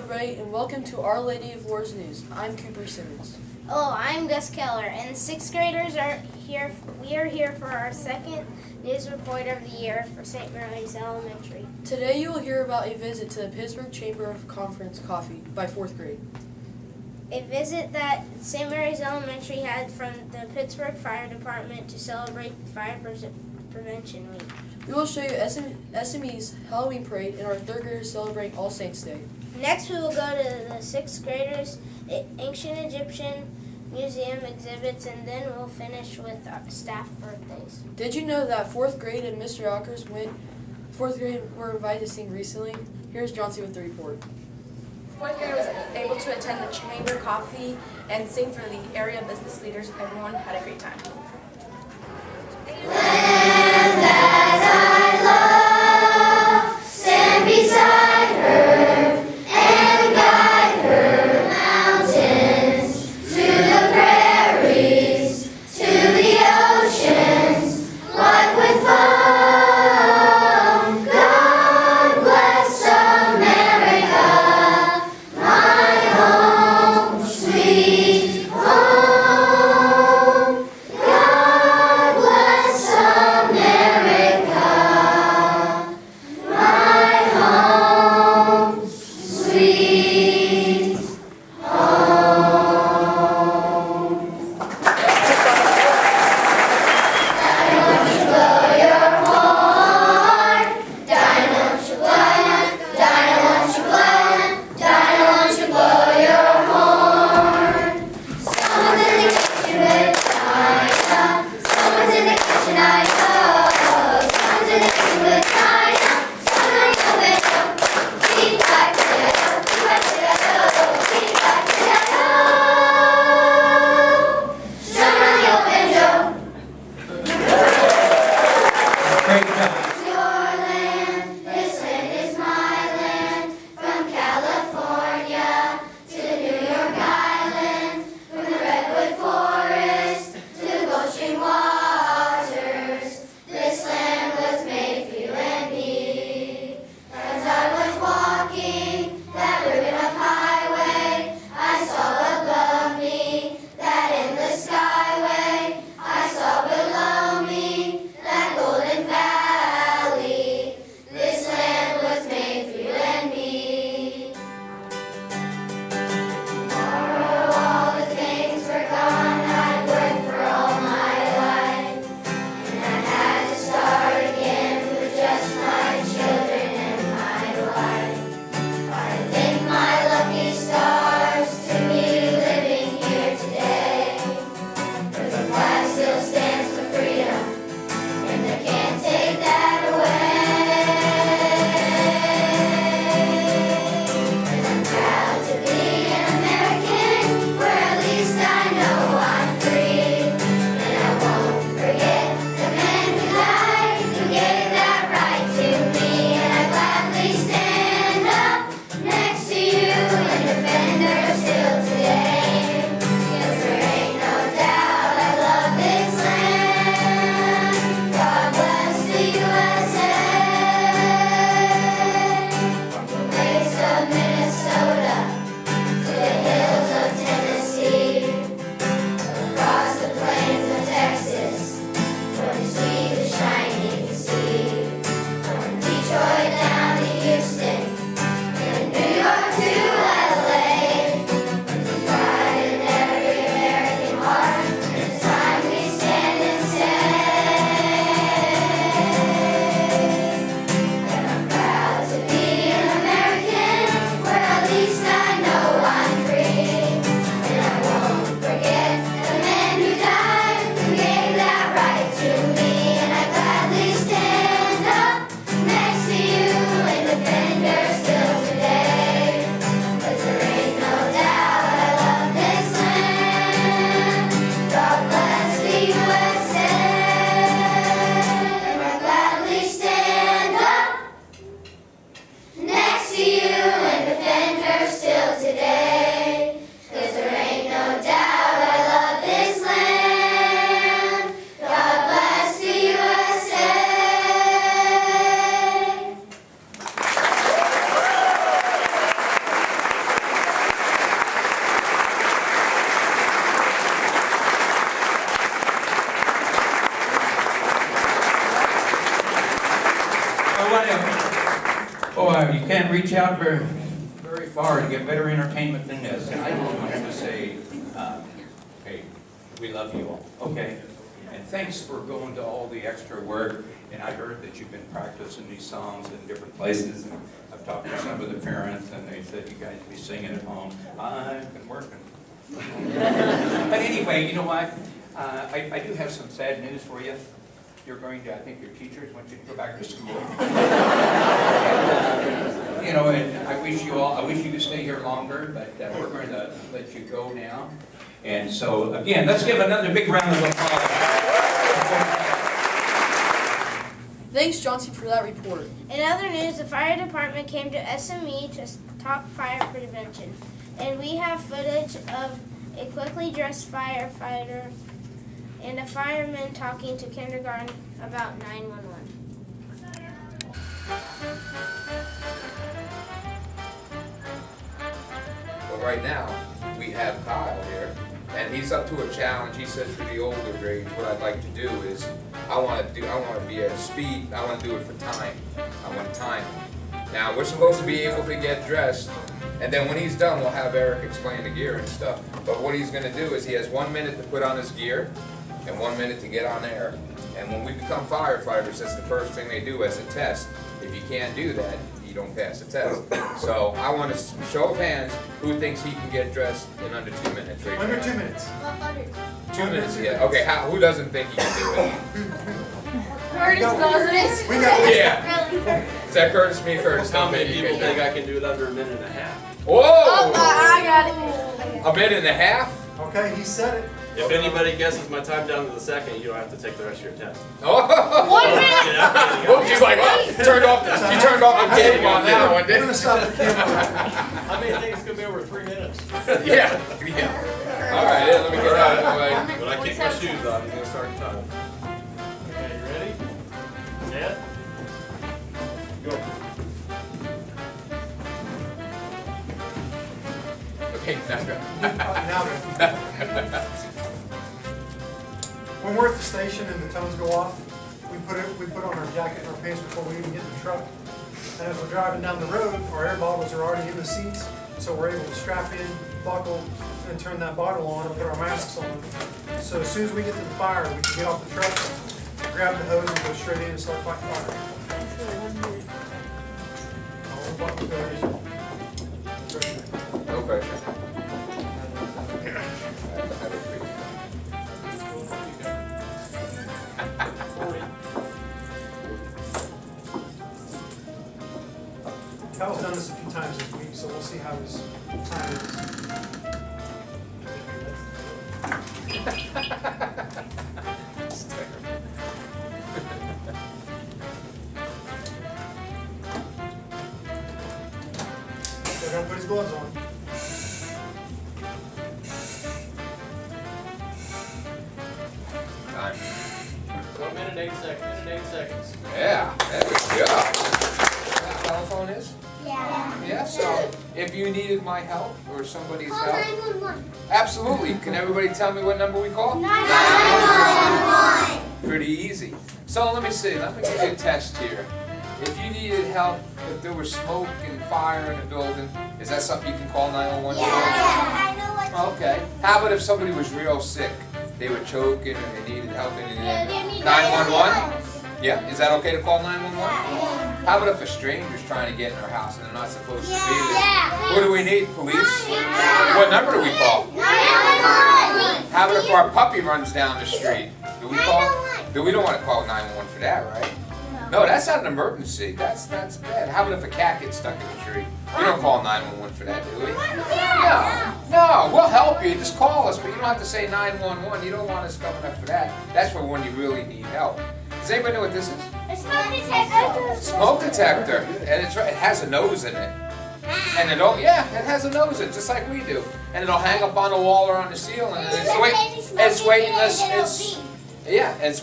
everybody, and welcome to Our Lady of Lourdes News. I'm Cooper Simmons. Hello, I'm Gus Keller, and sixth graders are here. We are here for our second news report of the year for St. Mary's Elementary. Today you will hear about a visit to the Pittsburgh Chamber of Conference Coffee by 4th grade. A visit that St. Mary's Elementary had from the Pittsburgh Fire Department to celebrate Fire Prevention Week. We will show you SME's Halloween parade and our 3rd graders celebrating All Saints Day. Next, we will go to the sixth graders' ancient Egyptian museum exhibits, and then we'll finish with our staff birthdays. Did you know that 4th grade and Mr. Yockers 4th grade were invited to sing recently? Here's Johnsy with the report. 4th grade was able to attend the chamber coffee and sing for the area business leaders. Everyone had a great time. reach out very, very far to get better entertainment than this. And I just wanted to say, hey, we love you all, okay? And thanks for going to all the extra work. And I heard that you've been practicing these songs in different places. And I've talked to some of the parents, and they said you guys be singing at home. I've been working. But anyway, you know what? I do have some sad news for you. You're going to, I think your teachers want you to go back to school. And, you know, and I wish you could stay here longer, but we're going to let you go now. And so, again, let's give another big round of applause. Thanks, Johnsy, for that report. In other news, the fire department came to SME to talk fire prevention. And we have footage of a quickly dressed firefighter and a fireman talking to kindergarten about 911. Well, right now, we have Kyle here, and he's up to a challenge. He says for the older grades, what I'd like to do is, I want to be at speed, I want to do it for time. I want time. Now, we're supposed to be able to get dressed, and then when he's done, we'll have Eric explain the gear and stuff. But what he's going to do is he has 1 minute to put on his gear, and 1 minute to get on air. And when we become firefighters, that's the first thing they do as a test. If you can't do that, you don't pass the test. So I want to show of hands who thinks he can get dressed in under 2 minutes. Right Under now. 2 minutes. 2 minutes, yeah. Okay, who doesn't think he can do it? Curtis does We got Yeah. Is that Curtis? Me and Curtis How don't many think you people can think do it. I can do it under a minute and a half? Whoa! I got it. A minute and a half? Okay, he said it. If anybody guesses my time down to the second, you don't have to take the rest of your test. Oh! 1 minute. Oh, she's like, well, she turned off the game on that one, We're didn't gonna stop the camera. How many think it's gonna be over 3 minutes? Yeah. All right, yeah, let me get out of the way. When I kick my shoes off, he's gonna start the time. Okay, you ready? Set. Go. Okay, now go. Now then. When we're at the station and the tones go off, we put on our jacket and our pants before we even get in the truck. And as we're driving down the road, our air bottles are already in the seats, so we're able to strap in, buckle, and turn that bottle on and put our masks on. So as soon as we get to the fire, we can get off the truck, grab the hose, and go straight in and start fighting fire. All the buttons go in. No pressure. Kyle's done this a few times this week, so we'll see how his time is. They're gonna put his gloves on. Time. 1 minute, 8 seconds. 8 seconds. Yeah, there we go. That telephone is? Yeah. Yeah, so if you needed my help or somebody's Call help, 911. absolutely. Can everybody tell me what number we call? 911. Pretty easy. So let me see, let me give you a test here. If you needed help, if there was smoke and fire in a building, is that something you can call 911 for? Yeah, I know what. Okay. How about if somebody was real sick? They were choking and they needed help in Yeah, they need 911? Yeah, is that okay to call 911? Yeah. How about if a stranger's trying to get in our house and they're not supposed to be there? Yeah. What do we need? Police? Yeah. What number do we call? 911. How about if our puppy runs down the street? Do we call? 911. We don't want to call 911 for that, right? No, that's not an emergency. That's bad. How about if a cat gets stuck in a tree? We don't call 911 for that, do we? No, we'll help you. Just call us, but you don't have to say 911. You don't want us coming up for that. That's for when you really need help. Does anybody know what this is? A smoke detector. Smoke detector, and it has a nose in it. And it has a nose in it, just like we do. And it'll hang up on the wall or on the ceiling. And it's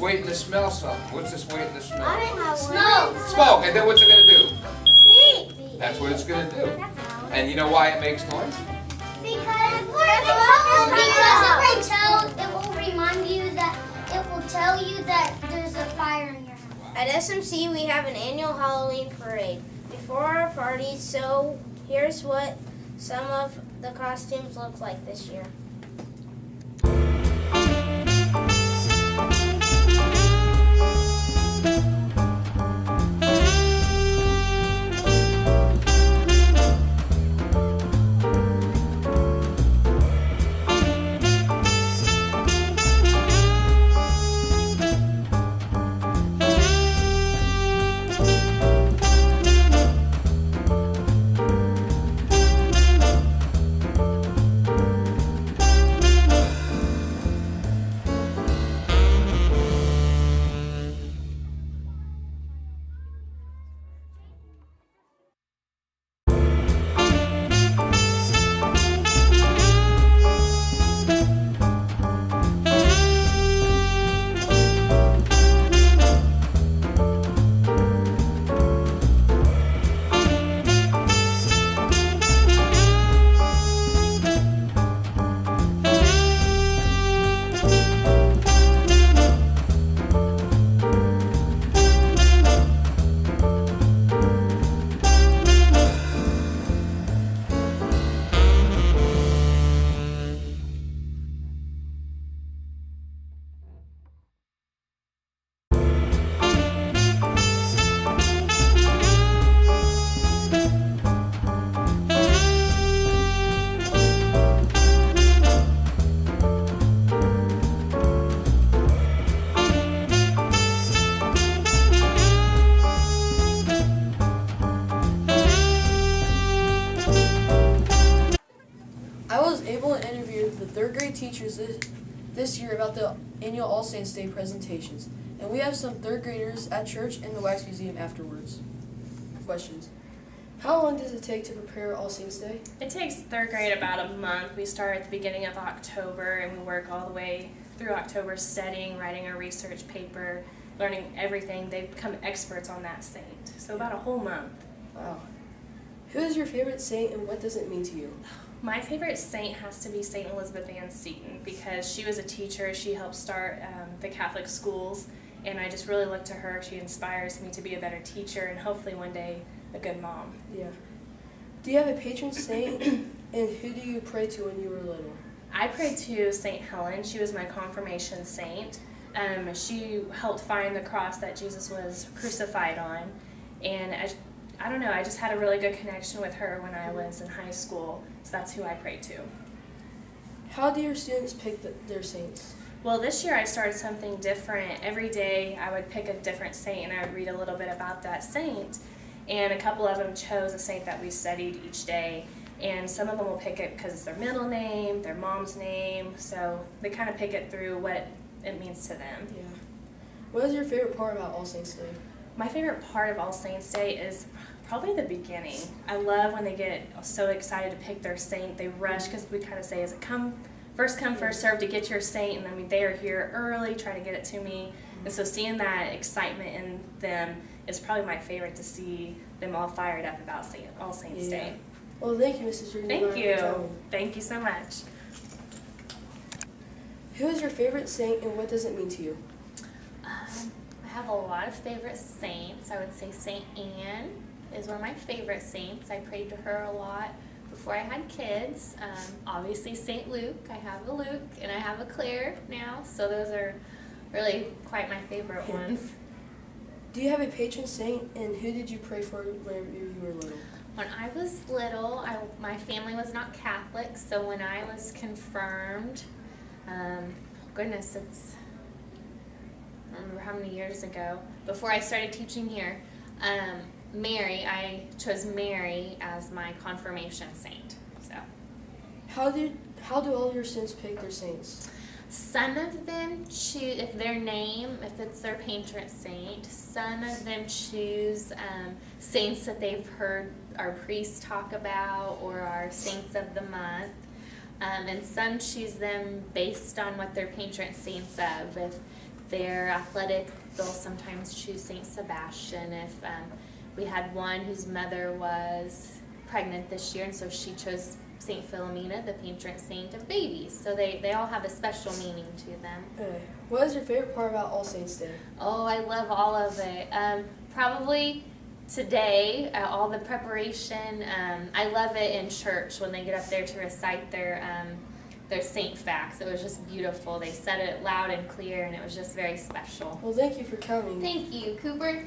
waiting to smell something. What's this waiting to smell? Smoke. Smoke. And then what's it gonna do? Beep. That's what it's gonna do. And you know why it makes noise? Because it will remind you that it will tell you that there's a fire in your house. At SMC, we have an annual Halloween parade. before our party, so here's what some of the costumes look like this year. I was able to interview the third grade teachers this year about the annual All Saints Day presentations. And we have some third graders at church and the Wax Museum afterwards. Questions. How long does it take to prepare All Saints Day? It takes third grade about a month. We start at the beginning of October and we work all the way through October studying, writing our research paper, learning everything. They become experts on that saint. So about a whole month. Wow. Who is your favorite saint and what does it mean to you? My favorite saint has to be St. Elizabeth Ann Seton because she was a teacher. She helped start the Catholic schools, and I just really look to her. She inspires me to be a better teacher and hopefully one day a good mom. Yeah. Do you have a patron saint and who do you pray to when you were little? I prayed to St. Helen. She was my confirmation saint. She helped find the cross that Jesus was crucified on, and I don't know, I just had a really good connection with her when I was in high school, so that's who I prayed to. How do your students pick their saints? Well, this year I started something different. Every day I would pick a different saint and I would read a little bit about that saint, and a couple of them chose a saint that we studied each day, and some of them will pick it because it's their middle name, their mom's name, so they kind of pick it through what it means to them. Yeah. What is your favorite part about All Saints Day? My favorite part of All Saints Day is probably the beginning. I love when they get so excited to pick their saint. They rush because we kind of say, is it first come, first serve to get your saint, and then they are here early, try to get it to me. And so seeing that excitement in them is probably my favorite, to see them all fired up about All Saints Day. Well, thank you, Mrs. Reed. Thank you. Thank you so much. Who is your favorite saint and what does it mean to you? I have a lot of favorite saints. I would say St. Anne is one of my favorite saints. I prayed to her a lot before I had kids. Obviously St. Luke. I have a Luke and I have a Claire now, so those are really quite my favorite ones. Do you have a patron saint and who did you pray for when you were little? When I was little, my family was not Catholic, so when I was confirmed, goodness, it's, I don't remember how many years ago, before I started teaching here, I chose Mary as my confirmation saint. So, How do all your saints pick their saints? some of them choose, if it's their patron saint, some of them choose saints that they've heard our priests talk about or our saints of the month. And some choose them based on what their patron saint's of. If they're athletic, they'll sometimes choose St. Sebastian. If we had one whose mother was pregnant this year, and so she chose St. Philomena, the patron saint of babies. So they all have a special meaning to them. What is your favorite part about All Saints Day? Oh, I love all of it. Probably today, all the preparation. I love it in church when they get up there to recite their saint facts. It was just beautiful. They said it loud and clear, and it was just very special. Well, thank you for coming. Thank you, Cooper.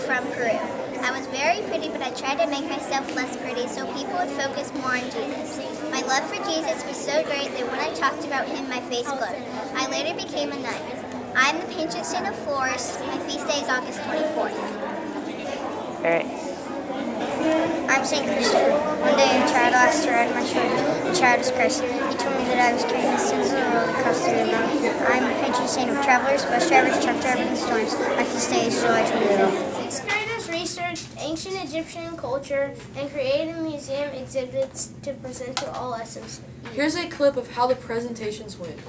From Peru. I was very pretty, but I tried to make myself less pretty so people would focus more on Jesus. My love for Jesus was so great that when I talked about him, my face glowed. I later became a nun. I'm the patron saint of florists. My feast day is August 24th. All right. I'm St. Christopher. One day a child asked to ride my shoulders. The child is Christ. He told me that I was carrying the sins of the world across the mountain. I'm the patron saint of travelers, bus drivers, truck drivers, and storms. My feast day is July 25th. Sixth graders researched ancient Egyptian culture and created museum exhibits to present to all SMC. Here's a clip of how the presentations went.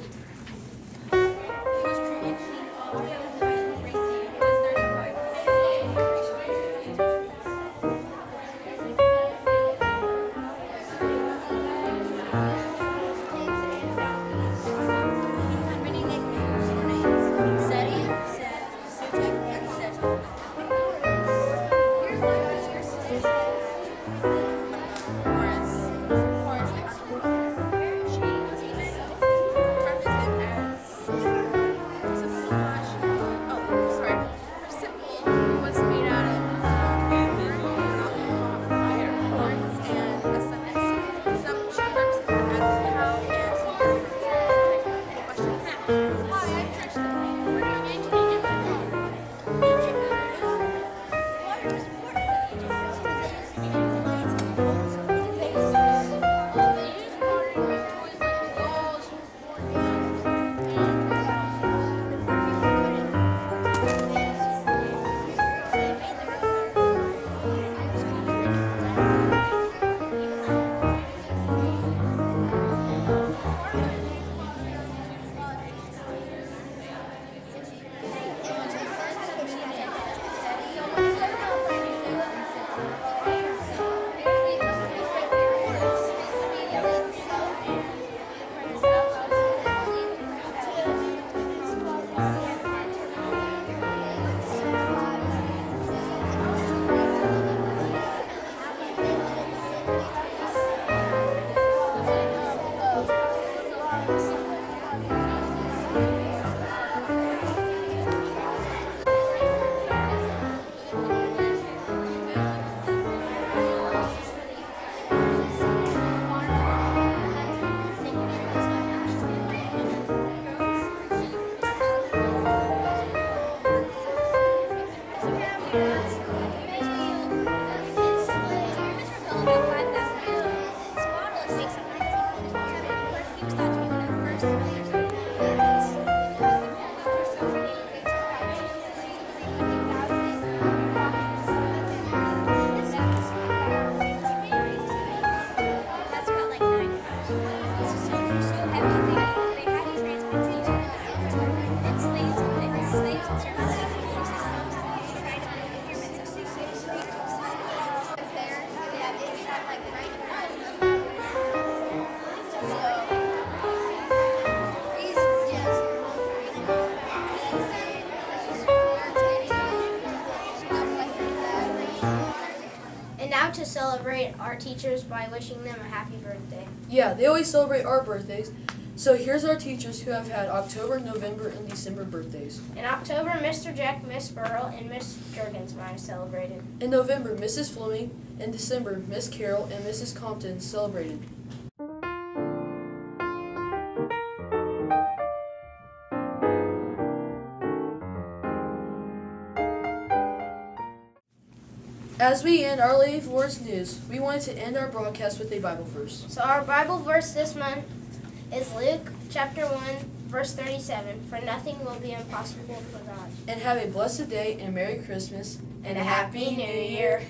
want to celebrate our teachers by wishing them a happy birthday. Yeah, they always celebrate our birthdays. So here's our teachers who have had October, November, and December birthdays. In October, Mr. Jack, Miss Burrell, and Miss Jurgensmeyer celebrated. In November, Mrs. Fleming. In December, Miss Carroll and Mrs. Compton celebrated. As we end Our Lady of Lourdes news, we wanted to end our broadcast with a Bible verse. So our Bible verse this month is Luke chapter 1, verse 37. For nothing will be impossible for God. And have a blessed day and Merry Christmas And a Happy New Year.